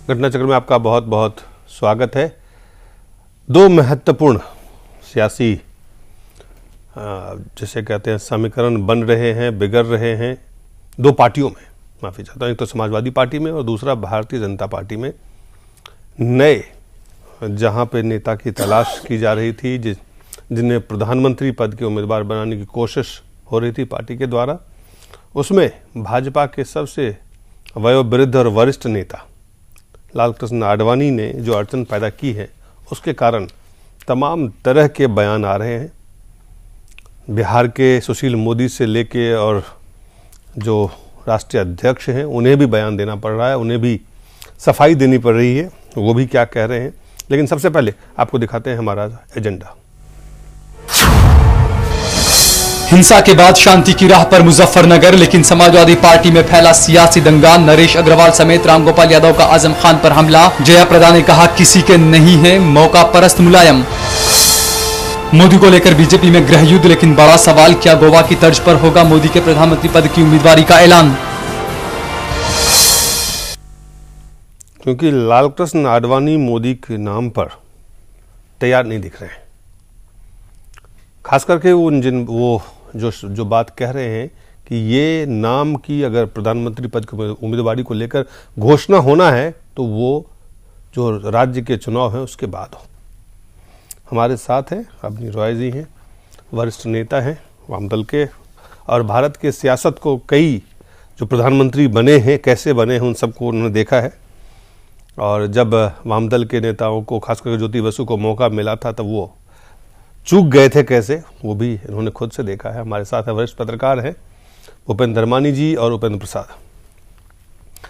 घटना चक्र में आपका बहुत बहुत स्वागत है। दो महत्वपूर्ण सियासी जिसे कहते हैं समीकरण बन रहे हैं, बिगड़ रहे हैं दो पार्टियों में, माफ़ी चाहता हूँ, एक तो समाजवादी पार्टी में और दूसरा भारतीय जनता पार्टी में। नए जहाँ पे नेता की तलाश की जा रही थी, जिन्हें प्रधानमंत्री पद के उम्मीदवार बनाने की कोशिश हो रही थी पार्टी के द्वारा, उसमें भाजपा के सबसे वयोवृद्ध और वरिष्ठ नेता लालकृष्ण आडवाणी ने जो अड़चन पैदा की है, उसके कारण तमाम तरह के बयान आ रहे हैं। बिहार के सुशील मोदी से लेके और जो राष्ट्रीय अध्यक्ष हैं उन्हें भी बयान देना पड़ रहा है, उन्हें भी सफाई देनी पड़ रही है, वो भी क्या कह रहे हैं। लेकिन सबसे पहले आपको दिखाते हैं हमारा एजेंडा। हिंसा के बाद शांति की राह पर मुजफ्फरनगर, लेकिन समाजवादी पार्टी में फैला सियासी दंगा। नरेश अग्रवाल समेत रामगोपाल यादव का आजम खान पर हमला। जया प्रदा ने कहा किसी के नहीं है मौका परस्त मुलायम। मोदी को लेकर बीजेपी में गृह युद्ध, लेकिन बड़ा सवाल क्या गोवा की तर्ज पर होगा मोदी के प्रधानमंत्री पद की उम्मीदवारी का ऐलान। क्योंकि लालकृष्ण आडवाणी मोदी के नाम पर तैयार नहीं दिख रहे हैं, खास करके वो जो बात कह रहे हैं कि ये नाम की अगर प्रधानमंत्री पद की उम्मीदवारी को लेकर घोषणा होना है तो वो जो राज्य के चुनाव हैं उसके बाद हो। हमारे साथ हैं अवनी रॉय जी, हैं वरिष्ठ नेता हैं वामदल के, और भारत के सियासत को कई जो प्रधानमंत्री बने हैं, कैसे बने हैं, उन सबको उन्होंने देखा है। और जब वामदल के नेताओं को, खासकर ज्योति बसु को मौका मिला था तब वो चूक गए थे कैसे, वो भी इन्होंने खुद से देखा है। हमारे साथ है वरिष्ठ पत्रकार हैं भूपेंद्र धर्मानी जी और उपेंद्र प्रसाद।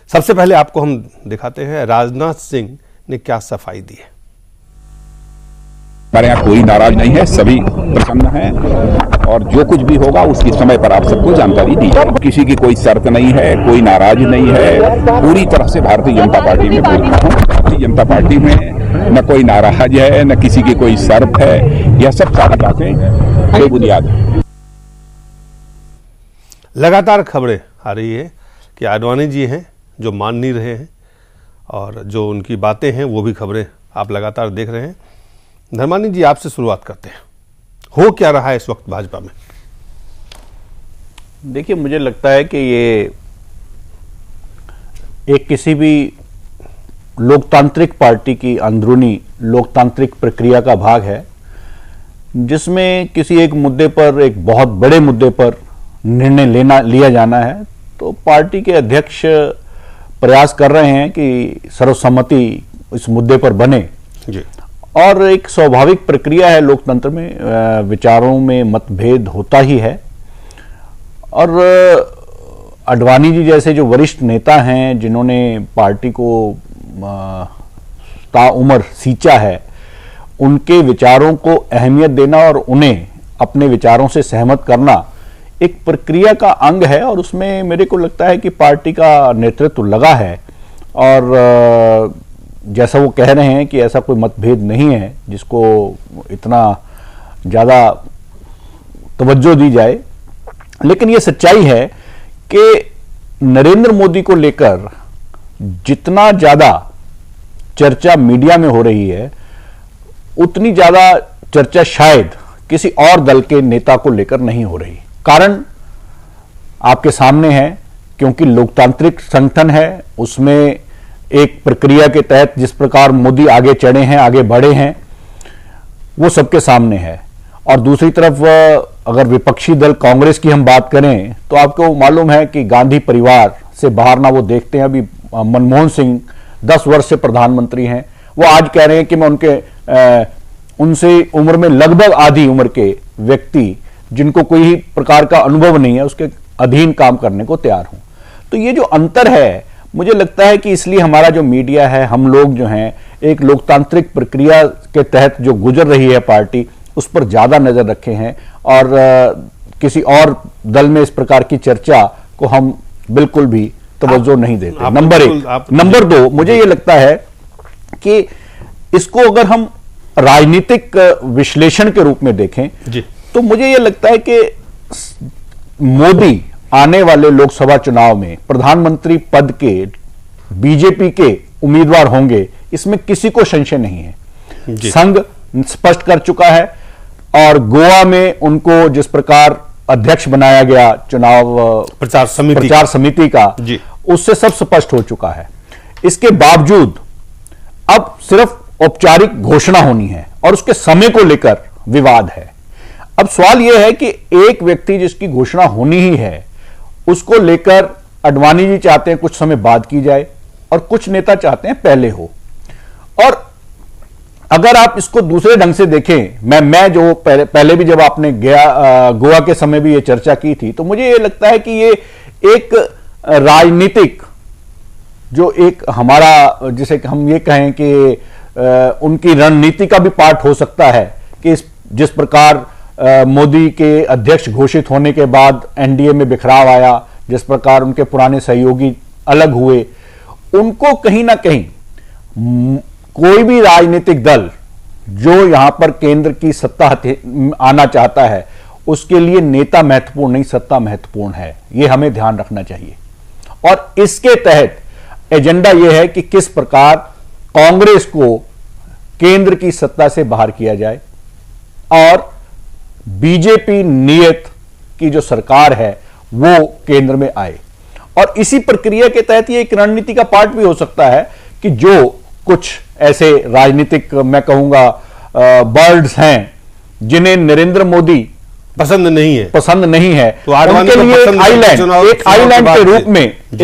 सबसे पहले आपको हम दिखाते हैं राजनाथ सिंह ने क्या सफाई दी है। हमारे यहाँ कोई नाराज नहीं है, सभी प्रसन्न हैं और जो कुछ भी होगा उसकी समय पर आप सबको जानकारी दी जाएगी। किसी की कोई शर्त नहीं है, कोई नाराज नहीं है। पूरी तरह से भारतीय जनता पार्टी में बोल रहा हूँ, भारतीय जनता पार्टी में न कोई नाराज है, न किसी की कोई शर्त है। यह सब सारी बातें बेबुनियाद है। लगातार खबरें आ रही है कि आडवाणी जी हैं जो मान नहीं रहे हैं, और जो उनकी बातें हैं वो भी खबरें आप लगातार देख रहे हैं। धर्मानी जी, आपसे शुरुआत करते हैं, हो क्या रहा है इस वक्त भाजपा में? देखिए, मुझे लगता है कि ये एक किसी भी लोकतांत्रिक पार्टी की अंदरूनी लोकतांत्रिक प्रक्रिया का भाग है, जिसमें किसी एक मुद्दे पर, एक बहुत बड़े मुद्दे पर निर्णय लिया जाना है, तो पार्टी के अध्यक्ष प्रयास कर रहे हैं कि सर्वसम्मति इस मुद्दे पर बने जी। और एक स्वाभाविक प्रक्रिया है लोकतंत्र में, विचारों में मतभेद होता ही है। और आडवाणी जी जैसे जो वरिष्ठ नेता हैं, जिन्होंने पार्टी को ताउम्र सींचा है, उनके विचारों को अहमियत देना और उन्हें अपने विचारों से सहमत करना एक प्रक्रिया का अंग है। और उसमें मेरे को लगता है कि पार्टी का नेतृत्व लगा है, और जैसा वो कह रहे हैं कि ऐसा कोई मतभेद नहीं है जिसको इतना ज़्यादा तवज्जो दी जाए। लेकिन ये सच्चाई है कि नरेंद्र मोदी को लेकर जितना ज़्यादा चर्चा मीडिया में हो रही है, उतनी ज़्यादा चर्चा शायद किसी और दल के नेता को लेकर नहीं हो रही। कारण आपके सामने है, क्योंकि लोकतांत्रिक संगठन है, उसमें एक प्रक्रिया के तहत जिस प्रकार मोदी आगे चढ़े हैं, आगे बढ़े हैं, वो सबके सामने है। और दूसरी तरफ अगर विपक्षी दल कांग्रेस की हम बात करें तो आपको मालूम है कि गांधी परिवार से बाहर ना वो देखते हैं। अभी मनमोहन सिंह 10 वर्ष से प्रधानमंत्री हैं, वो आज कह रहे हैं कि मैं उनसे उम्र में लगभग आधी उम्र के व्यक्ति, जिनको कोई प्रकार का अनुभव नहीं है, उसके अधीन काम करने को तैयार हूं। तो ये जो अंतर है, मुझे लगता है कि इसलिए हमारा जो मीडिया है, हम लोग जो हैं, एक लोकतांत्रिक प्रक्रिया के तहत जो गुजर रही है पार्टी, उस पर ज्यादा नजर रखे हैं। और किसी और दल में इस प्रकार की चर्चा को हम बिल्कुल भी तवज्जो नहीं देते। नंबर एक। नंबर दो, मुझे ये लगता है कि इसको अगर हम राजनीतिक विश्लेषण के रूप में देखें जी, तो मुझे ये लगता है कि मोदी आने वाले लोकसभा चुनाव में प्रधानमंत्री पद के बीजेपी के उम्मीदवार होंगे, इसमें किसी को संशय नहीं है। जी। संघ स्पष्ट कर चुका है और गोवा में उनको जिस प्रकार अध्यक्ष बनाया गया चुनाव प्रचार समिति का, उससे सब स्पष्ट हो चुका है। इसके बावजूद अब सिर्फ औपचारिक घोषणा होनी है और उसके समय को लेकर विवाद है। अब सवाल यह है कि एक व्यक्ति जिसकी घोषणा होनी ही है, उसको लेकर आडवाणी जी चाहते हैं कुछ समय बाद की जाए और कुछ नेता चाहते हैं पहले हो। और अगर आप इसको दूसरे ढंग से देखें, मैं जो पहले भी जब आपने गोवा के समय भी ये चर्चा की थी, तो मुझे ये लगता है कि ये एक राजनीतिक जो एक हमारा जिसे हम ये कहें कि उनकी रणनीति का भी पार्ट हो सकता है कि जिस प्रकार मोदी के अध्यक्ष घोषित होने के बाद एनडीए में बिखराव आया, जिस प्रकार उनके पुराने सहयोगी अलग हुए, उनको कहीं ना कहीं कोई भी राजनीतिक दल जो यहां पर केंद्र की सत्ता आना चाहता है, उसके लिए नेता महत्वपूर्ण नहीं, सत्ता महत्वपूर्ण है। यह हमें ध्यान रखना चाहिए। और इसके तहत एजेंडा यह है कि किस प्रकार कांग्रेस को केंद्र की सत्ता से बाहर किया जाए और बीजेपी नियत की जो सरकार है वो केंद्र में आए। और इसी प्रक्रिया के तहत ये एक रणनीति का पार्ट भी हो सकता है कि जो कुछ ऐसे राजनीतिक मैं कहूंगा बर्ड्स हैं जिन्हें नरेंद्र मोदी पसंद नहीं है तो उनके लिए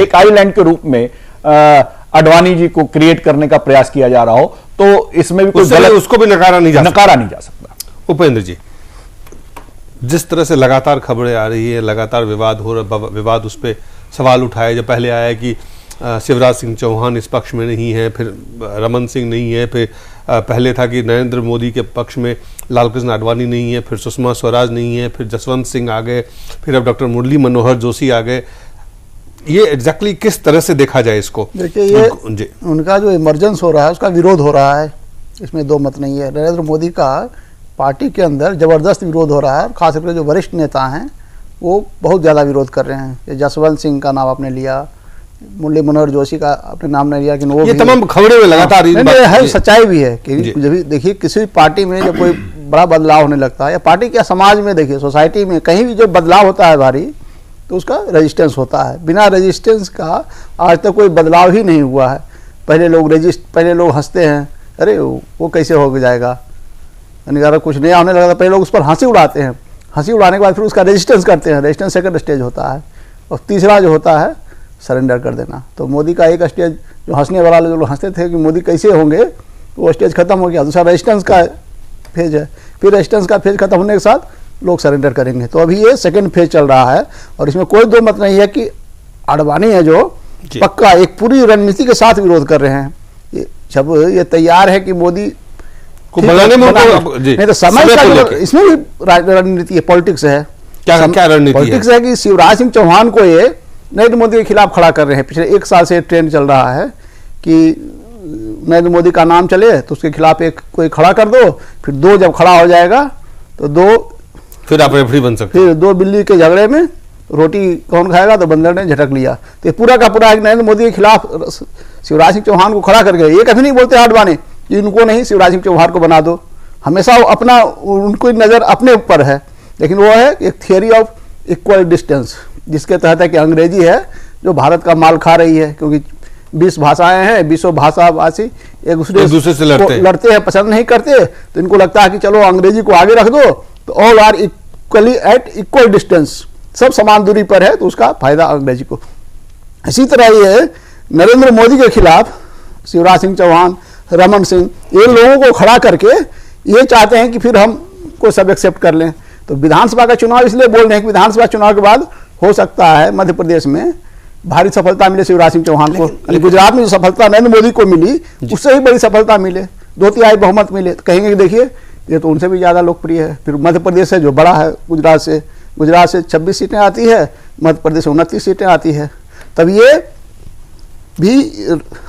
एक आइलैंड के रूप में आडवाणी जी को क्रिएट करने का प्रयास किया जा रहा हो, तो इसमें भी कुछ गलत, उसको भी नकारा नहीं जा सकता। उपेंद्र जी, जिस तरह से लगातार खबरें आ रही है, लगातार विवाद हो रहा, विवाद उस पर सवाल उठाए। जब पहले आया कि शिवराज सिंह चौहान इस पक्ष में नहीं है, फिर रमन सिंह नहीं है, फिर पहले था कि नरेंद्र मोदी के पक्ष में लालकृष्ण आडवाणी नहीं है, फिर सुषमा स्वराज नहीं है, फिर जसवंत सिंह आ गए, फिर अब डॉक्टर मुरली मनोहर जोशी आ गए। ये एग्जैक्टली किस तरह से देखा जाए इसको? देखिए, ये उनका जो इमरजेंस हो रहा है उसका विरोध हो रहा है, इसमें दो मत नहीं है। नरेंद्र मोदी का पार्टी के अंदर जबरदस्त विरोध हो रहा है, खास करके जो वरिष्ठ नेता हैं वो बहुत ज़्यादा विरोध कर रहे हैं। ये जसवंत सिंह का नाम आपने लिया, मुरली मनोहर जोशी का आपने नाम नहीं लिया, कि वो ये तमाम खबरें में लगातार है, सच्चाई भी है कि जब देखिए किसी पार्टी में जब कोई बड़ा बदलाव होने लगता है, या पार्टी क्या समाज में, देखिए सोसाइटी में कहीं भी जो बदलाव होता है भारी, तो उसका रेजिस्टेंस होता है। बिना रेजिस्टेंस का आज तक कोई बदलाव ही नहीं हुआ है। पहले लोग हंसते हैं, अरे वो कैसे हो जाएगा, अगर कुछ नया होने लगा तो पहले लोग उस पर हंसी उड़ाते हैं, हंसी उड़ाने के बाद फिर उसका रेजिस्टेंस करते हैं। रेजिस्टेंस सेकंड स्टेज होता है, और तीसरा जो होता है सरेंडर कर देना। तो मोदी का एक स्टेज जो हंसने वाला जो लोग हंसते थे कि मोदी कैसे होंगे, तो वो स्टेज खत्म हो गया। दूसरा रेजिस्टेंस का फेज है, फिर रेजिस्टेंस का फेज खत्म होने के साथ लोग सरेंडर करेंगे। तो अभी ये सेकंड फेज चल रहा है, और इसमें कोई दो मत नहीं है कि आडवाणी है जो पक्का एक पूरी रणनीति के साथ विरोध कर रहे हैं। जब ये तैयार है कि मोदी को बनाने में नहीं तो समय का इसमें भी रणनीति है, पॉलिटिक्स है। क्या रणनीति? पॉलिटिक्स है कि शिवराज सिंह चौहान को ये नरेंद्र मोदी के खिलाफ खड़ा कर रहे हैं। पिछले एक साल से ट्रेंड चल रहा है कि नरेंद्र मोदी का नाम चले तो उसके खिलाफ एक कोई खड़ा कर दो, फिर दो जब खड़ा हो जाएगा तो दो, फिर आप रेफरी बन सकते, फिर दो बिल्ली के झगड़े में रोटी कौन खाएगा, तो बंदर ने झटक लिया। तो पूरा का पूरा नरेंद्र मोदी के खिलाफ शिवराज सिंह चौहान को खड़ा कर गए। ये कभी नहीं बोलते आडवाणी कि इनको नहीं, शिवराज सिंह चौहान को बना दो। हमेशा वो अपना, उनको नज़र अपने ऊपर है, लेकिन वो है एक थियरी ऑफ इक्वल डिस्टेंस, जिसके तहत है कि अंग्रेजी है जो भारत का माल खा रही है, क्योंकि 20 भाषाएं हैं, 20 भाषाभाषी एक दूसरे से लड़ते हैं, पसंद नहीं करते, तो इनको लगता है कि चलो अंग्रेजी को आगे रख दो, तो all are equally at equal distance, सब समान दूरी पर है, तो उसका फायदा अंग्रेजी को। इसी तरह ये नरेंद्र मोदी के खिलाफ शिवराज सिंह चौहान, रमन सिंह, ये लोगों को खड़ा करके ये चाहते हैं कि फिर हम को सब एक्सेप्ट कर लें। तो विधानसभा का चुनाव इसलिए बोल रहे हैं कि विधानसभा चुनाव के बाद हो सकता है मध्य प्रदेश में भारी सफलता मिले शिवराज सिंह चौहान को। गुजरात में जो सफलता नरेंद्र मोदी को मिली, उससे ही बड़ी सफलता मिले, 2/3 बहुमत मिले, तो कहेंगे कि देखिए ये तो उनसे भी ज़्यादा लोकप्रिय है। फिर मध्य प्रदेश से जो बड़ा है गुजरात से 26 सीटें आती है, मध्य प्रदेश से 29 सीटें आती है, तब ये भी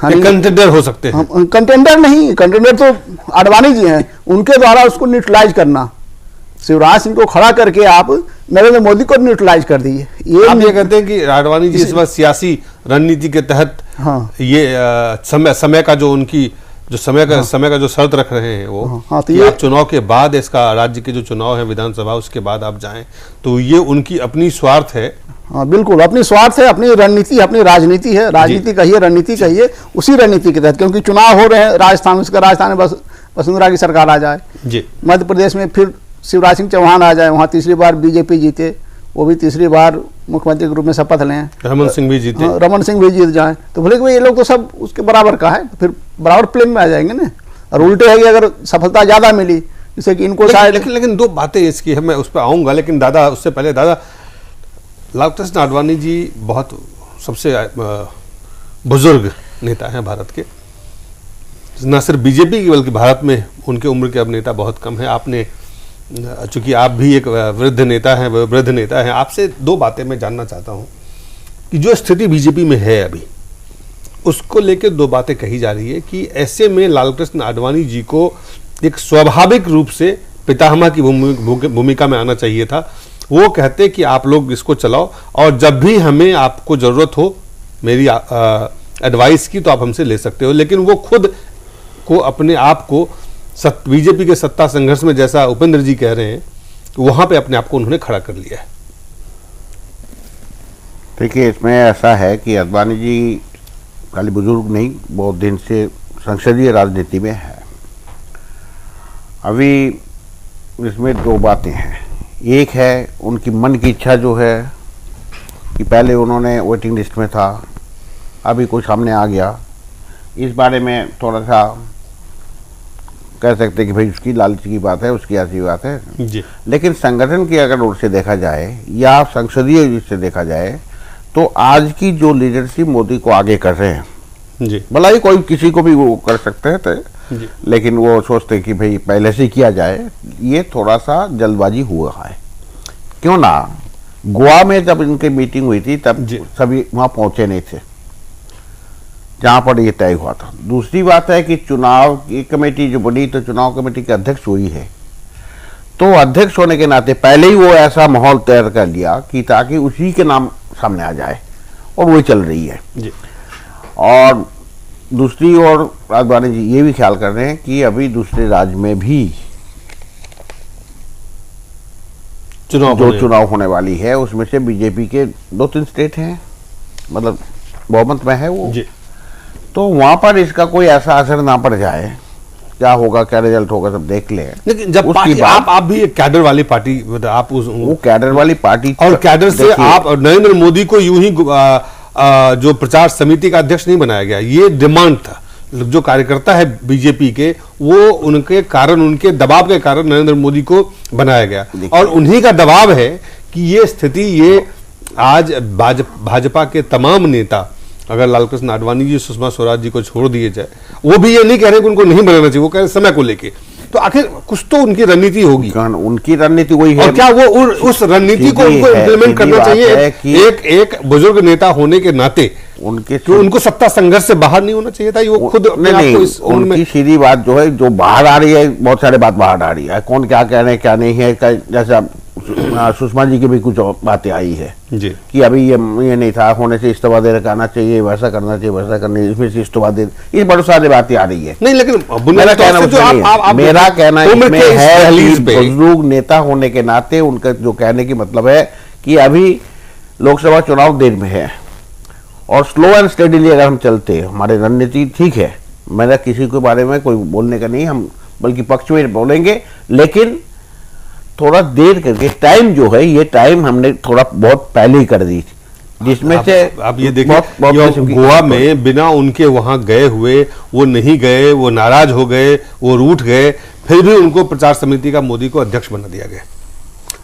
कंटेंडर हो सकते हैं। कंटेंडर नहीं, कंटेंडर तो आडवाणी जी हैं, उनके द्वारा उसको न्यूट्रलाइज करना, शिवराज सिंह को खड़ा करके आप नरेंद्र मोदी को न्यूट्रलाइज कर दिए। आप ये कहते हैं कि आडवाणी जी इस बार सियासी रणनीति के तहत हाँ। ये समय का जो उनकी जो समय का जो शर्त रख रहे हैं वो हाँ, तो कि ये आप चुनाव के बाद, इसका राज्य के जो चुनाव है विधानसभा, उसके बाद आप जाएं, तो ये उनकी अपनी स्वार्थ है। हाँ बिल्कुल, अपनी स्वार्थ है, अपनी रणनीति, अपनी राजनीति है, राजनीति कहिए, रणनीति कहिए, उसी रणनीति के तहत, क्योंकि चुनाव हो रहे हैं राजस्थान में, उसका राजस्थान में बस वसुंधरा की सरकार आ जाए, जी, मध्य प्रदेश में फिर शिवराज सिंह चौहान आ जाए, वहाँ तीसरी बार बीजेपी जीते, वो भी तीसरी बार मुख्यमंत्री के रूप में शपथ लें, रमन सिंह भी जीते, रमन सिंह भी जीत जाए, तो बोले कि ये लोग तो सब उसके बराबर का है, फिर बराबर प्लेन में आ जाएंगे ना। और उल्टे है कि अगर सफलता ज्यादा मिली, जैसे कि इनको शायद, लेकिन दो बातें इसकी है, मैं उस पर आऊंगा, लेकिन दादा उससे पहले, दादा लालकृष्ण आडवाणी जी बहुत सबसे बुजुर्ग नेता हैं भारत के, न सिर्फ बीजेपी की बल्कि भारत में उनके उम्र के अब नेता बहुत कम है। आपने, चूंकि आप भी एक वृद्ध नेता हैं, आपसे दो बातें मैं जानना चाहता हूं कि जो स्थिति बीजेपी में है अभी, उसको लेकर दो बातें कही जा रही है कि ऐसे में लालकृष्ण आडवाणी जी को एक स्वाभाविक रूप से पितामह की भूमिका में आना चाहिए था। वो कहते कि आप लोग इसको चलाओ और जब भी हमें आपको जरूरत हो मेरी एडवाइस की तो आप हमसे ले सकते हो, लेकिन वो खुद को, अपने आप को बीजेपी के सत्ता संघर्ष में, जैसा उपेंद्र जी कह रहे हैं, वहां पे अपने आप को उन्होंने खड़ा कर लिया है। देखिए, इसमें ऐसा है कि आडवाणी जी खाली बुजुर्ग नहीं, बहुत दिन से संसदीय राजनीति में है। अभी इसमें दो बातें हैं, एक है उनकी मन की इच्छा जो है कि पहले उन्होंने वेटिंग लिस्ट में था, अभी कुछ सामने आ गया, इस बारे में थोड़ा सा कह सकते हैं कि भाई उसकी लालची की बात है, उसकी ऐसी बात है जी। लेकिन संगठन की अगर ओर से देखा जाए या संसदीय रूप से देखा जाए तो आज की जो लीडरशिप मोदी को आगे कर रहे हैं जी, भला ही कोई किसी को भी वो कर सकते हैं जी। लेकिन वो सोचते हैं कि भाई पहले से किया जाए, ये थोड़ा सा जल्दबाजी हुआ है। क्यों ना, गोवा में जब इनकी मीटिंग हुई थी तब सभी वहां पहुंचे नहीं थे जहां पर ये तय हुआ था। दूसरी बात है कि चुनाव की कमेटी जो बनी, तो चुनाव कमेटी के अध्यक्ष हुई है, तो अध्यक्ष होने के नाते पहले ही वो ऐसा माहौल तैयार कर लिया कि ताकि उसी के नाम सामने आ जाए, और वही चल रही है जी। और दूसरी ओर आडवाणी जी ये भी ख्याल कर रहे हैं कि अभी दूसरे राज्य में भी चुनाव होने वाली है, उसमें से बीजेपी के 2-3 स्टेट हैं, मतलब बहुमत में है वो जी। तो वहां पर इसका कोई ऐसा असर ना पड़ जाए, क्या होगा, क्या रिजल्ट होगा, सब देख ले। लेकिन जब पार्टी, आप भी एक कैडर वाली पार्टी, आप वो कैडर वाली पार्टी, और कैडर से आप नरेंद्र मोदी को यूं ही जो प्रचार समिति का अध्यक्ष नहीं बनाया गया, ये डिमांड था। जो कार्यकर्ता है बीजेपी के, वो उनके कारण, उनके दबाव के कारण नरेंद्र मोदी को बनाया गया, और उन्हीं का दबाव है कि ये स्थिति, ये आज भाजपा के तमाम नेता, अगर लालकृष्ण आडवाणी जी, सुषमा स्वराज जी को छोड़ दिए जाए, वो भी ये नहीं कह रहे कि उनको नहीं बनाना चाहिए, वो कह रहे समय को लेके, तो आखिर कुछ तो उनकी रणनीति होगी। उनकी रणनीति वही है, और क्या वो उस रणनीति को उनको इम्प्लीमेंट करना चाहिए? एक बुजुर्ग नेता होने के नाते उनको सत्ता संघर्ष से बाहर नहीं होना चाहिए था? वो खुद उनकी सीधी बात जो है, जो बाहर आ रही है, बहुत सारे बात बाहर आ रही है, कौन क्या कह रहे हैं क्या नहीं है, जैसा सुषमा जी की भी कुछ बातें आई है जी कि अभी ये नहीं था, होने से इस्तीफा दे रखना चाहिए, वैसा करना चाहिए, वैसा करने, इसमें से इस्तीफा दे, ये बड़ी सारी बातें आ रही है। नहीं, लेकिन मेरा कहना है बुजुर्ग नेता होने के नाते उनका जो कहने की मतलब है कि अभी लोकसभा चुनाव देर में है, और स्लो एंड स्टेडीली अगर हम चलते, हमारी रणनीति ठीक है, मेरा किसी के बारे में कोई बोलने का नहीं, हम बल्कि पक्ष में बोलेंगे, लेकिन थोड़ा देर करके, टाइम जो है, ये टाइम हमने थोड़ा बहुत पहले ही कर दी थी, जिसमें से आप ये देखिए, गोवा में बिना उनके वहां गए हुए, वो नहीं गए, वो नाराज हो गए, वो रूठ गए, फिर भी उनको प्रचार समिति का मोदी को अध्यक्ष बना दिया गया।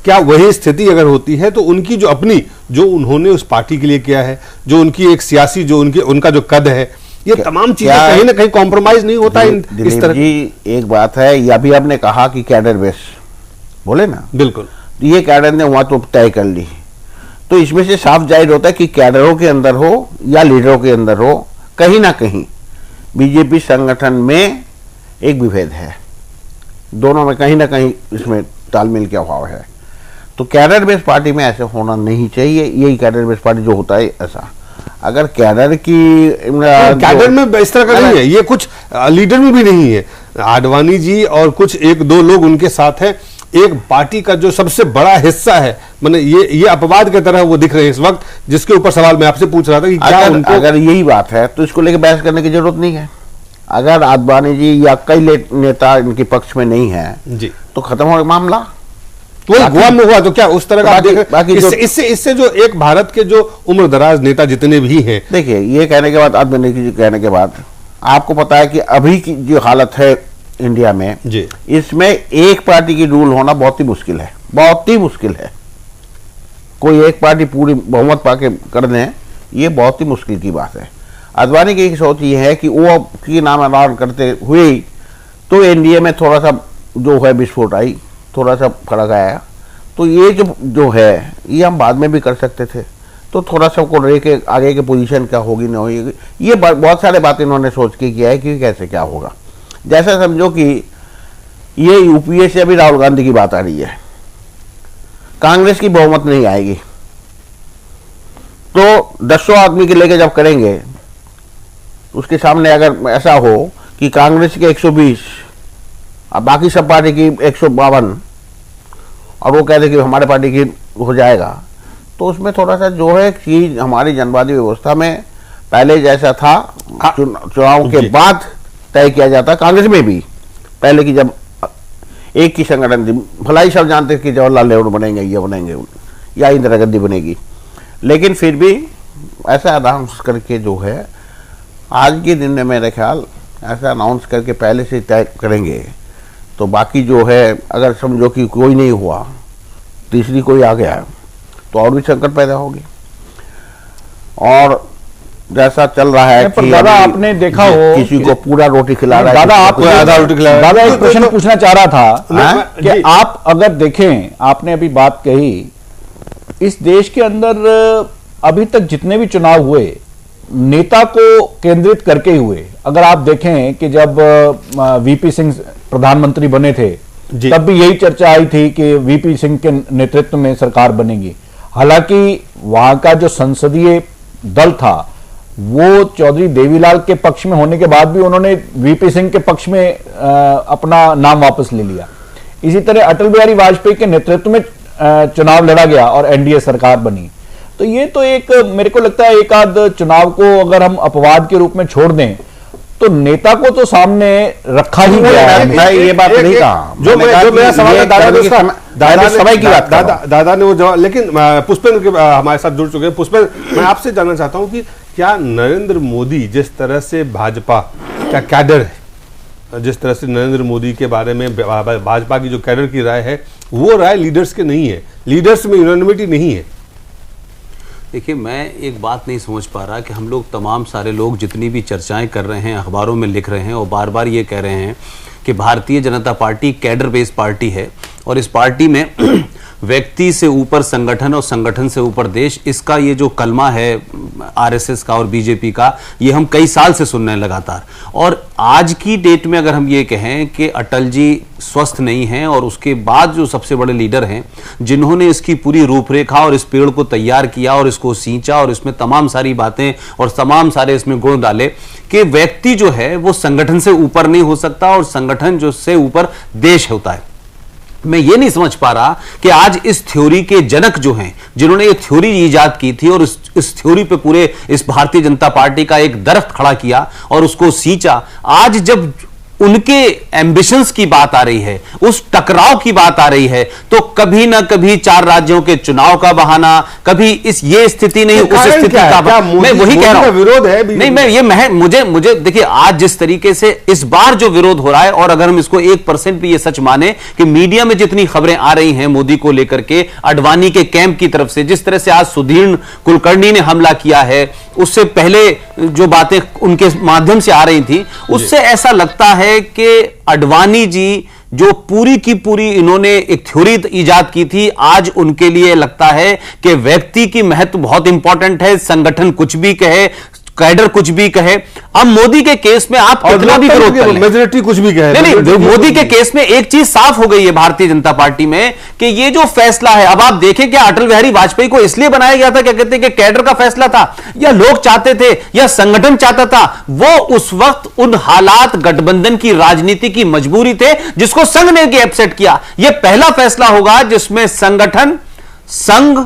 क्या वही स्थिति अगर होती है तो उनकी जो अपनी, जो उन्होंने उस पार्टी के लिए किया है, जो उनकी एक सियासी, जो उनका जो कद है, ये तमाम चीजें कहीं ना कहीं कॉम्प्रोमाइज नहीं होता इस तरह जी? एक बात है, ये अभी आपने कहा कि कैडर बेस बोले ना, बिल्कुल, ये कैडर ने वहां तो तय कर ली, तो इसमें से साफ जाहिर होता है कि कैडरों के अंदर हो या लीडरों के अंदर हो, कहीं ना कहीं बीजेपी संगठन में एक विभेद है, दोनों में कहीं ना कहीं इसमें तालमेल का अभाव है। तो कैडर बेस्ड पार्टी में ऐसे होना नहीं चाहिए, यही कैडर बेस्ड पार्टी जो होता है ऐसा। अगर कैडर की कैडर में इस तरह का नहीं है, ये कुछ लीडर में भी नहीं है। आडवाणी जी और कुछ एक दो लोग उनके साथ हैं, एक पार्टी का जो सबसे बड़ा हिस्सा है, मैंने ये अपवाद की तरह वो दिख रहे हैं इस वक्त, जिसके ऊपर सवाल मैं आपसे पूछ रहा था कि क्या उनको अगर यही बात है तो इसको लेकर बहस करने की जरूरत नहीं है। अगर आडवाणी जी या कई नेता इनके पक्ष में नहीं है जी तो खत्म हो मामला। तो गोवा में हुआ तो क्या उस तरह का आप देख बाकी रहे हैं? इससे जो एक भारत के जो उम्रदराज नेता जितने भी हैं, देखिए ये कहने के बाद, आडवाणी जी कहने के बाद आपको पता है कि अभी की जो हालत है इंडिया में जी, इसमें एक पार्टी की रूल होना बहुत ही मुश्किल है, बहुत ही मुश्किल है। कोई एक पार्टी पूरी बहुमत पाके कर दें, ये बहुत ही मुश्किल की बात है। आडवाणी की एक सोच ये है कि वो की नाम ऐलान करते हुए ही तो एनडीए में थोड़ा सा जो है विस्फोट आई, थोड़ा सा फर्क आया, तो ये जो है ये हम बाद में भी कर सकते थे। तो थोड़ा सा को रह के आगे की पोजीशन क्या होगी ना होगी, ये बहुत सारे बातें इन्होंने सोच के किया है कि कैसे क्या होगा। जैसा समझो कि ये यूपीए से अभी राहुल गांधी की बात आ रही है, कांग्रेस की बहुमत नहीं आएगी तो 10 आदमी के लेके जब करेंगे, उसके सामने अगर ऐसा हो कि कांग्रेस के 120 और बाकी सब पार्टी की 152 और वो कहते कि हमारे पार्टी की हो जाएगा, तो उसमें थोड़ा सा जो है चीज हमारी जनवादी व्यवस्था में पहले जैसा था, चुनाव के बाद तय किया जाता। कांग्रेस में भी पहले की जब एक की संगठन थी, भलाई सब जानते कि जवाहरलाल नेहरू बनेंगे, ये बनेंगे या इंदिरा गांधी बनेगी, लेकिन फिर भी ऐसा अनाउंस करके जो है आज के दिन में मेरे ख्याल ऐसा अनाउंस करके पहले से तय करेंगे तो बाकी जो है अगर समझो कि कोई नहीं हुआ, तीसरी कोई आ गया तो और भी संकट पैदा होगी। और जैसा चल रहा है कि दादा आपने देखा हो किसी को पूरा रोटी खिला रहा है, दादा आप आधा रोटी खिला रहा है। दादा एक प्रश्न पूछना चाह रहा था जी। कि आप अगर देखें, आपने अभी बात कही, इस देश के अंदर अभी तक जितने भी चुनाव हुए नेता को केंद्रित करके हुए, अगर आप देखें कि जब वीपी सिंह प्रधानमंत्री बने थे तब भी यही चर्चा आई थी कि वीपी सिंह के नेतृत्व में सरकार बनेगी। हालांकि वहां का जो संसदीय दल था वो चौधरी देवीलाल के पक्ष में होने के बाद भी उन्होंने वीपी सिंह के पक्ष में अपना नाम वापस ले लिया। इसी तरह अटल बिहारी वाजपेयी के नेतृत्व में चुनाव लड़ा गया और एनडीए सरकार बनी। तो ये तो एक मेरे को लगता है एक आध चुनाव को अगर हम अपवाद के रूप में छोड़ दें तो नेता को तो सामने रखा ही गया है। मैं ये बात नहीं कहा, जो मेरा सवाल है दादा ने वो जवाब, लेकिन पुष्पेंद्र के हमारे साथ जुड़ चुके हैं। पुष्पेंद्र, मैं आपसे जानना चाहता हूं कि क्या नरेंद्र मोदी जिस तरह से भाजपा का कैडर है, जिस तरह से नरेंद्र मोदी के बारे में भाजपा की जो कैडर की राय है वो राय लीडर्स के नहीं है, लीडर्स में यूनानिमिटी नहीं है। देखिए, मैं एक बात नहीं समझ पा रहा कि हम लोग तमाम सारे लोग जितनी भी चर्चाएं कर रहे हैं, अखबारों में लिख रहे हैं और बार बार ये कह रहे हैं कि Bharatiya Janata party cadre based party है और इस पार्टी में व्यक्ति से ऊपर संगठन और संगठन से ऊपर देश, इसका ये जो कलमा है आरएसएस का और बीजेपी का, ये हम कई साल से सुन रहे हैं लगातार। और आज की डेट में अगर हम ये कहें कि अटल जी स्वस्थ नहीं हैं और उसके बाद जो सबसे बड़े लीडर हैं जिन्होंने इसकी पूरी रूपरेखा और इस पेड़ को तैयार किया और इसको सींचा और इसमें तमाम सारी बातें और तमाम सारे इसमें गुण डाले कि व्यक्ति जो है वो संगठन से ऊपर नहीं हो सकता और संगठन जो से ऊपर देश होता है। मैं ये नहीं समझ पा रहा कि आज इस थ्योरी के जनक जो हैं, जिन्होंने ये थ्योरी इजाद की थी और इस थ्योरी पे पूरे इस भारतीय जनता पार्टी का एक दरख्त खड़ा किया और उसको सींचा, आज जब उनके एम्बिशंस की बात आ रही है, उस टकराव की बात आ रही है, तो कभी ना कभी 4 राज्यों के चुनाव का बहाना, कभी ये स्थिति नहीं उस स्थिति का, मैं वही कह रहा हूं विरोध है नहीं, मैं मुझे देखिए आज जिस तरीके से इस बार जो विरोध हो रहा है, और अगर हम इसको 1% भी ये सच माने कि मीडिया में जितनी खबरें आ रही हैं मोदी को लेकर के आडवाणी के कैंप की तरफ से, जिस तरह से आज सुधीर कुलकर्णी ने हमला किया है, उससे पहले जो बातें उनके माध्यम से आ रही थी, उससे ऐसा लगता है कि आडवाणी जी जो पूरी की पूरी इन्होंने एक थ्योरी इजाद की थी, आज उनके लिए लगता है कि व्यक्ति की महत्व बहुत इंपॉर्टेंट है, संगठन कुछ भी कहे, कैडर कुछ भी कहे। अब मोदी के केस में आप कितना भी विरोध कर लें, मेजॉरिटी कुछ भी कहे, नहीं, मोदी के केस में एक चीज साफ हो गई है भारतीय जनता पार्टी में कि ये जो फैसला है, अब आप देखें क्या अटल बिहारी वाजपेयी को इसलिए बनाया गया था, क्या कहते हैं कि कैडर का फैसला था, या लोग चाहते थे, या संगठन चाहता था? वो उस वक्त उन हालात, गठबंधन की राजनीति की मजबूरी थे जिसको संघ ने एक्सेप्ट किया। यह पहला फैसला होगा जिसमें संगठन, संघ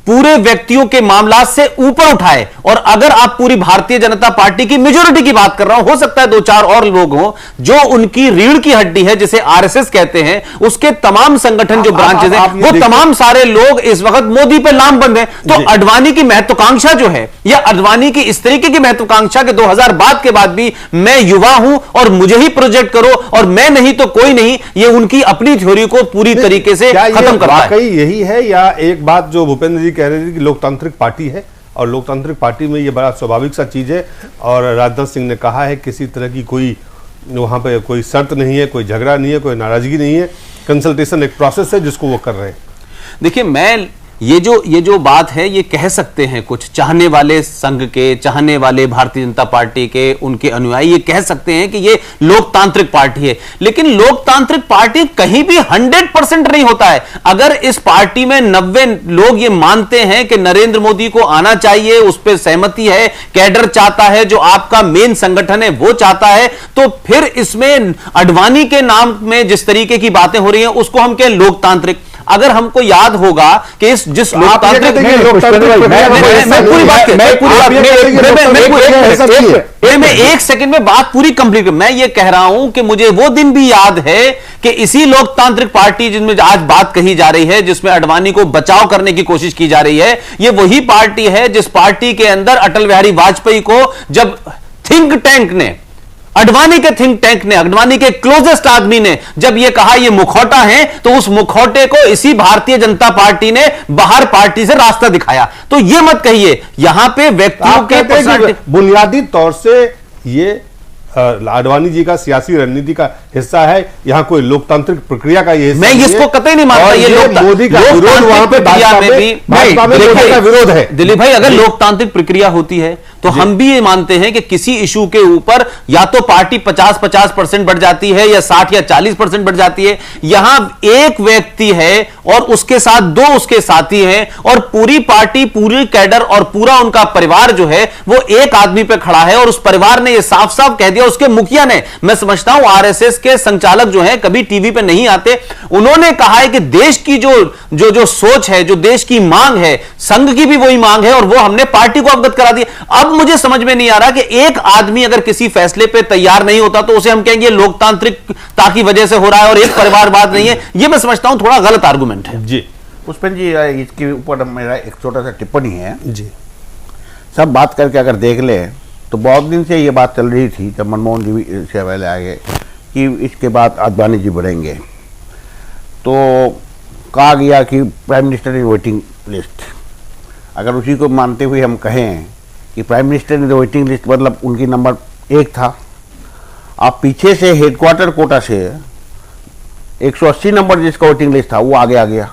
पूरे व्यक्तियों के मामला से ऊपर उठाए। और अगर आप पूरी भारतीय जनता पार्टी की मेजॉरिटी की बात कर रहा हूं, हो सकता है 2-4 और लोग हों जो उनकी रीढ़ की हड्डी है, जिसे आरएसएस कहते हैं, उसके तमाम संगठन जो ब्रांचेस हैं, वो तमाम सारे लोग इस वक्त मोदी पे लामबंद हैं। तो अडवाणी की महत्वाकांक्षा जो है, या अडवाणी की इस तरीके की महत्वाकांक्षा के 2000 बाद के बाद भी मैं युवा हूं और मुझे ही प्रोजेक्ट करो और मैं नहीं तो कोई नहीं, ये उनकी अपनी थ्योरी को पूरी तरीके से खत्म करता है। यही है, या एक बात जो भूपेंद्र जी कह रहे थे कि लोकतांत्रिक पार्टी है और लोकतांत्रिक पार्टी में ये बड़ा स्वाभाविक सा चीज है, और राजनाथ सिंह ने कहा है किसी तरह की कोई वहां पे कोई शर्त नहीं है, कोई झगड़ा नहीं है, कोई नाराजगी नहीं है, कंसल्टेशन एक प्रोसेस है जिसको वो कर रहे हैं। देखिए, मैं ये जो बात है, ये कह सकते हैं कुछ चाहने वाले संघ के, चाहने वाले भारतीय जनता पार्टी के, उनके अनुयायी ये कह सकते हैं कि ये लोकतांत्रिक पार्टी है, लेकिन लोकतांत्रिक पार्टी कहीं भी 100% नहीं होता है। अगर इस पार्टी में 90 लोग ये मानते हैं कि नरेंद्र मोदी को आना चाहिए, उस पर सहमति है, कैडर चाहता है, जो आपका मेन संगठन है वो चाहता है, तो फिर इसमें अडवाणी के नाम में जिस तरीके की बातें हो रही हैं उसको हम कहें लोकतांत्रिक। अगर हमको याद होगा कि इस जिस लोकतांत्रिक मैं एक सेकंड में बात पूरी कंप्लीट, मैं ये कह रहा हूं कि मुझे वो दिन भी याद है कि इसी लोकतांत्रिक पार्टी जिसमें आज बात कही जा रही है, जिसमें अडवाणी को बचाव करने की कोशिश की जा रही है, ये वही पार्टी है जिस पार्टी के अंदर अटल बिहारी वाजपेयी को जब थिंक टैंक ने, अडवाणी के थिंक टैंक ने, अडवाणी के क्लोजेस्ट आदमी ने जब यह कहा ये मुखौटा है, तो उस मुखौटे को इसी भारतीय जनता पार्टी ने बाहर पार्टी से रास्ता दिखाया। तो ये मत कहिए यहां पे व्यक्तियों के बुनियादी तौर से ये आडवाणी जी का सियासी रणनीति का हिस्सा है, यहां कोई लोकतांत्रिक प्रक्रिया का ये मैं इसको कतई नहीं मानता। ये मोदी का विरोध वहां पे विरोध है। दिलीप भाई, अगर लोकतांत्रिक प्रक्रिया होती है तो हम भी ये मानते हैं कि किसी इशू के ऊपर या तो पार्टी 50% बढ़ जाती है, या 60 या 40% बढ़ जाती है। यहां एक व्यक्ति है और उसके साथ 2 उसके साथी हैं, और पूरी पार्टी, पूरी कैडर और पूरा उनका परिवार जो है वो एक आदमी पे खड़ा है, और उस परिवार ने ये साफ साफ कह दिया, उसके मुखिया ने, मैं समझता हूं आरएसएस के संचालक जो है कभी टीवी पे नहीं आते, उन्होंने कहा है कि देश की जो सोच है, जो देश की मांग है, संघ की भी वही मांग है, और वो हमने पार्टी को अवगत करा दी। अब मुझे समझ में नहीं आ रहा कि एक आदमी अगर किसी फैसले पे तैयार नहीं होता तो उसे हम कहेंगे लोकतांत्रिकता की वजह से हो रहा है और एक परिवारवाद नहीं है। ये मैं समझता हूं थोड़ा गलत आर्गुमेंट है। जी पुष्पेंद्र जी, इसके ऊपर मेरा एक छोटा सा टिप्पणी है। जी, सब बात करके अगर देख ले तो बहुत दिन से ये बात चल रही थी, जब मनमोहन जी से पहले आ गए कि इसके बाद आडवाणी जी बढ़ेंगे, तो कहा गया कि prime minister in waiting list. अगर उसी को मानते हुए हम कहें कि prime minister in waiting list मतलब उनकी नंबर 1 था, आप पीछे से हेडक्वार्टर कोटा से 180 नंबर जिसका वेटिंग लिस्ट था वो आगे आ गया,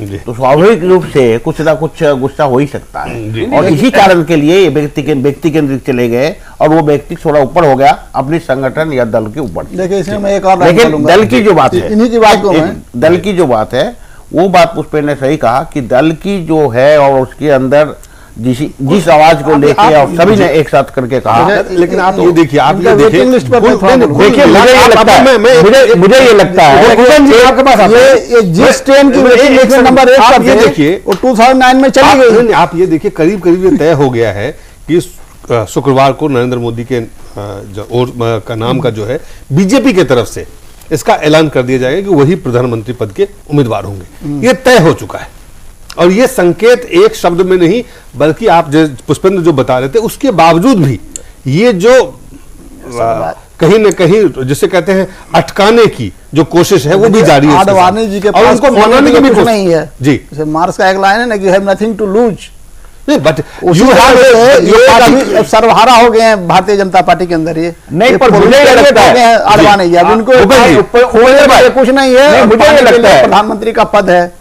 तो स्वाभाविक रूप से कुछ ना कुछ गुस्सा हो ही सकता है। और इसी कारण के लिए व्यक्ति केंद्रित चले गए और वो व्यक्ति थोड़ा ऊपर हो गया अपने संगठन या दल के ऊपर। देखिए, इसमें मैं एक और लेकिन दल की जो बात है, इन्हीं की बात को दल की जो बात है वो बात पुष्पेंद्र ने सही कहा कि दल की जो है और उसके अंदर जिस आवाज को लेके और सभी ने एक साथ करके कहा। लेकिन आप ये देखिए, आप ये देखिए, देखिए मुझे ये लगता है, मुझे ये लगता है ये जिस ट्रेन की वेटिंग लिस्ट नंबर 1 आप ये देखिए वो 2009 में चली गई। आप ये देखिए, करीब करीब ये तय हो गया है कि शुक्रवार को नरेंद्र मोदी के का नाम का जो है बीजेपी की तरफ से इसका ऐलान कर दिया जाएगा कि वही प्रधानमंत्री पद के उम्मीदवार होंगे। ये तय हो चुका है, और ये संकेत एक शब्द में नहीं, बल्कि आप पुष्पेंद्र जो बता रहे थे उसके बावजूद भी ये जो कहीं न कहीं जिसे कहते हैं अटकाने की जो कोशिश है वो भी जारी है। आडवाणी जी के और पास उनको मनाने की भी कोशिश नहीं है। जी, जैसे मार्क्स का एक लाइन है ना कि have nothing to lose. But ये सर्वहारा हो गए हैं भारतीय जनता पार्टी के अंदर। ये नहीं, पर मुझे ये लगता है आडवाणी जी, अब इनको कुछ नहीं है, मुझे ये लगता है प्रधानमंत्री का पद है,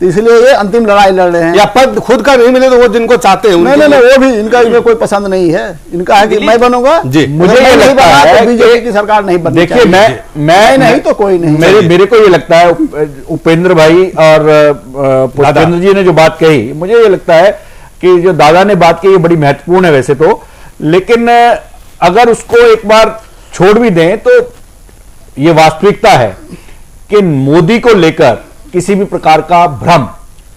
तो इसलिए ये अंतिम लड़ाई लड़ रहे हैं। या पद खुद का नहीं मिले तो वो जिनको चाहते हैं नहीं नहीं, वो भी इनका इसमें कोई पसंद नहीं है। इनका है कि मैं बनूंगा जी। मुझे ये लगता है बीजेपी की सरकार नहीं बननी देखिए, मैं नहीं तो कोई नहीं। मेरे को ये लगता है उपेंद्र भाई और पुष्पेंद्र जी ने जो बात कही, मुझे ये लगता है कि जो दादा ने बात की ये बड़ी महत्वपूर्ण है वैसे तो, लेकिन अगर उसको एक बार छोड़ भी दें तो ये वास्तविकता है कि मोदी को लेकर किसी भी प्रकार का भ्रम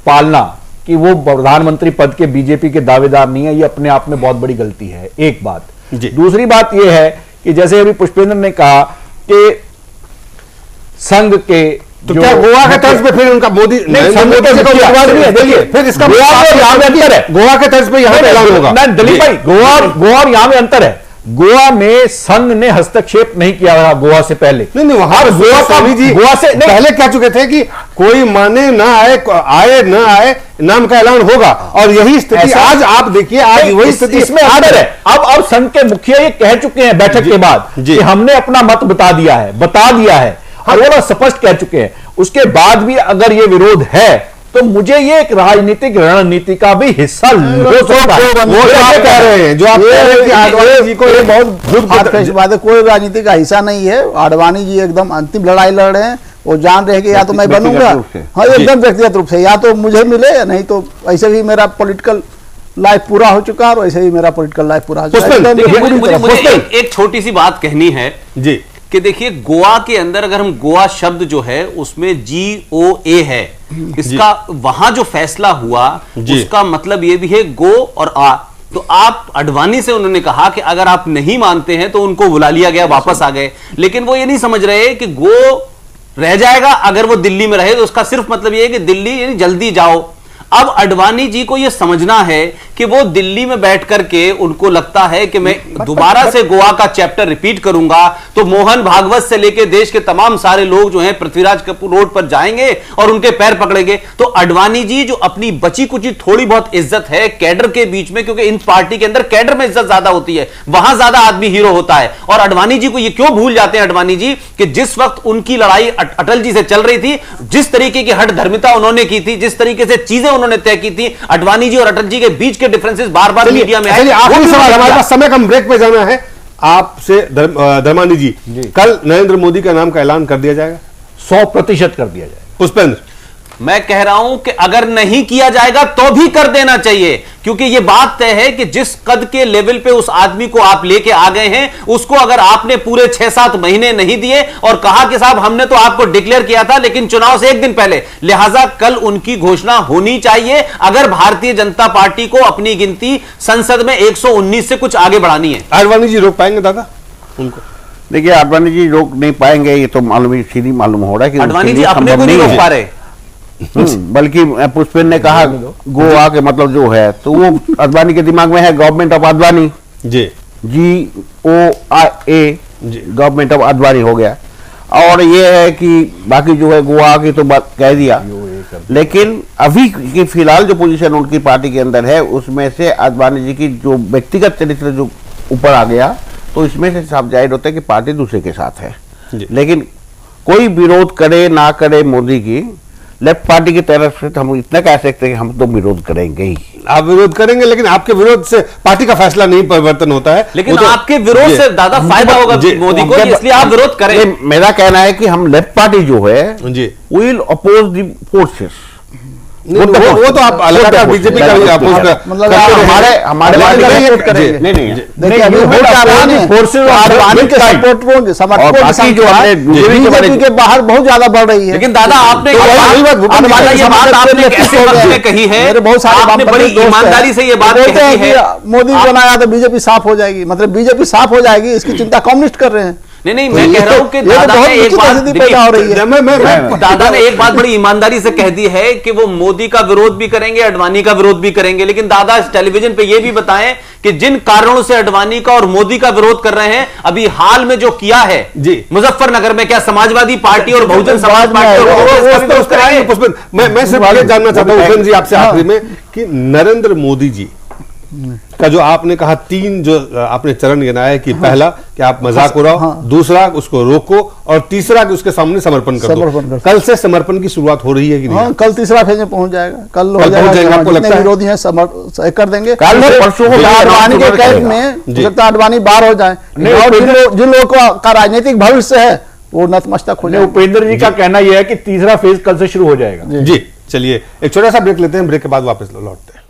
पालना कि वो प्रधानमंत्री पद के बीजेपी के दावेदार नहीं है, ये अपने आप में बहुत बड़ी गलती है, एक बात। दूसरी बात ये है कि जैसे अभी पुष्पेंद्र ने कहा कि संघ के तो क्या गोवा के तर्ज पे फिर उनका मोदी नहीं है, देखिए फिर इसका गोवा में यहां में अंतर है, गोवा के तर्ज पे यहाँ पे ऐलान होगा। दिलीप भाई, गोवा और यहां में अंतर है। गोवा में संघ ने हस्तक्षेप नहीं किया था गोवा से पहले। नहीं वहां गोवा का जी गोवा से पहले कह चुके थे कि कोई माने ना आए ना आए, नाम का ऐलान होगा, और यही स्थिति आज आप देखिए, आज वही स्थिति इसमें अंतर है। अब संघ के मुखिया ये कह चुके हैं बैठक के बाद कि हमने अपना मत बता दिया है, और वो स्पष्ट कह चुके हैं। उसके बाद भी अगर ये विरोध है तो मुझे ये एक राजनीतिक रणनीति का भी हिस्सा हो सकता है। वो कह रहे हैं जो आप कह रहे हैं कि आडवाणी जी को ये बहुत बात है, कोई राजनीति का हिस्सा नहीं है। आडवाणी जी एकदम अंतिम लड़ाई लड़ रहे हैं, वो जान रहे हैं कि या तो मैं बनूंगा, हाँ एकदम व्यक्तिगत रूप से, या तो मुझे मिले, नहीं तो ऐसे भी मेरा पॉलिटिकल लाइफ पूरा हो चुका है, और वैसे ही मेरा पॉलिटिकल लाइफ पूरा हो चुका है। मुझे एक छोटी सी बात कहनी है जी कि देखिए, गोवा के अंदर अगर हम गोवा शब्द जो है उसमें GOA है, इसका वहां जो फैसला हुआ उसका मतलब ये भी है गो और आ। तो आप अडवाणी से उन्होंने कहा कि अगर आप नहीं मानते हैं तो उनको बुला लिया गया, वापस आ गए, लेकिन वो ये नहीं समझ रहे कि गो रह जाएगा अगर वो दिल्ली में रहे तो उसका सिर्फ मतलब ये है कि दिल्ली यानी जल्दी जाओ। अब अडवाणी जी को यह समझना है कि वो दिल्ली में बैठ करके उनको लगता है कि मैं दोबारा से गोवा का चैप्टर रिपीट करूंगा तो मोहन भागवत से लेके देश के तमाम सारे लोग जो हैं पृथ्वीराज कपूर रोड पर जाएंगे और उनके पैर पकड़ेंगे। तो अडवाणी जी जो अपनी बची कुची थोड़ी बहुत इज्जत है कैडर के बीच में, क्योंकि इन पार्टी के अंदर कैडर में इज्जत ज्यादा होती है, वहां ज्यादा आदमी हीरो होता है, और अडवाणी जी को ये क्यों भूल जाते हैं अडवाणी जी कि जिस वक्त उनकी लड़ाई अटल जी से चल रही थी, जिस तरीके की हठ धर्मिता उन्होंने की थी, जिस तरीके से चीजें उन्होंने तय की थी, अडवाणी जी और अटल जी के बीच के डिफरेंसेस बार बार मीडिया में आए। आखिरी सवाल, हमारे पास समय कम, ब्रेक पे जाना है आपसे। धर्मानी जी, कल नरेंद्र मोदी का नाम का ऐलान कर दिया जाएगा? 100% कर दिया जाएगा। पुष्पेंद्र, मैं कह रहा हूं कि अगर नहीं किया जाएगा तो भी कर देना चाहिए, क्योंकि यह बात तय है कि जिस कद के लेवल पे उस आदमी को आप लेके आ गए हैं, उसको अगर आपने पूरे 6-7 महीने नहीं दिए और कहा कि साहब हमने तो आपको डिक्लेयर किया था लेकिन चुनाव से एक दिन पहले, लिहाजा कल उनकी घोषणा होनी चाहिए अगर भारतीय जनता पार्टी को अपनी गिनती संसद में 119 से कुछ आगे बढ़ानी है। आडवाणी जी रोक पाएंगे दादा उनको? देखिए, आडवाणी जी रोक नहीं पाएंगे, ये तो मालूम ही सीधी मालूम हो रहा है कि आडवाणी जी अपने को नहीं रोक पा रहे। बल्कि पुष्पेंद्र ने कहा गोवा के मतलब जो है, तो वो अडवाणी के दिमाग में है government of Advani, GOA, government of Advani हो गया। और ये है कि बाकी जो है गोवा की तो बात कह दिया, लेकिन अभी की फिलहाल जो पोजीशन उनकी पार्टी के अंदर है उसमें से अडवाणी जी की जो व्यक्तिगत चरित्र जो ऊपर आ गया, तो इसमें से साफ जाहिर होता है कि पार्टी दूसरे के साथ है। लेकिन कोई विरोध करे ना करे मोदी की, लेफ्ट पार्टी की तरफ से तो हम इतना कह सकते हैं कि हम तो विरोध करेंगे ही। आप विरोध करेंगे, लेकिन आपके विरोध से पार्टी का फैसला नहीं परिवर्तन होता है, लेकिन तो आपके विरोध से ज्यादा फायदा होगा मोदी को, इसलिए आप विरोध करें। मेरा कहना है कि हम लेफ्ट पार्टी जो है विल अपोज द फोर्सेस। वो तो आप अलग बीजेपी का मतलब हमारे करेंगे। नहीं देखिए, अभी बीजेपी के बाहर बहुत ज्यादा बढ़ रही है। लेकिन दादा आपने ये बात आपने कैसे वक्त में कही है, बहुत सारे बड़ी ईमानदारी से ये बात कही है, मोदी बनाया तो बीजेपी साफ हो जाएगी, मतलब बीजेपी साफ हो जाएगी इसकी चिंता कम्युनिस्ट कर रहे हैं। नहीं, मैं कह रहा हूं कि दादा ने एक बात पैदा हो रही है। दादा ने एक बात बड़ी ईमानदारी से कह दी है कि वो मोदी का विरोध भी करेंगे, अडवाणी का विरोध भी करेंगे, लेकिन दादा टेलीविजन पे ये भी बताएं कि जिन कारणों से अडवाणी का और मोदी का विरोध कर रहे हैं, अभी हाल में जो किया है जी मुजफ्फरनगर में, क्या समाजवादी पार्टी और बहुजन समाज पार्टी? मैं सिर्फ ये जानना चाहता हूं उपेंद्र जी आपसे आखिरी में कि नरेंद्र मोदी जी का जो आपने कहा 3 जो आपने चरण गिनाया कि पहला कि आप मजाक उड़ाओ, दूसरा उसको रोको, और तीसरा कि उसके सामने समर्पण कर दो। कल से समर्पण की शुरुआत हो रही है कि नहीं? हाँ, कल तीसरा फेज में पहुंच जाएगा। कल हो जाएगा, आपको लगता है? विरोधी हैं कर देंगे। कल परसों आडवाणी के कैद में हो सकता है आडवाणी बाहर हो जाए, और जिन लोगों का राजनीतिक भविष्य है वो नतमस्तक हो जाए। उपेंद्र जी का कहना यह है कि तीसरा फेज कल से शुरू हो जाएगा। जी चलिए एक छोटा सा ब्रेक लेते हैं, ब्रेक के बाद वापस लौटते हैं।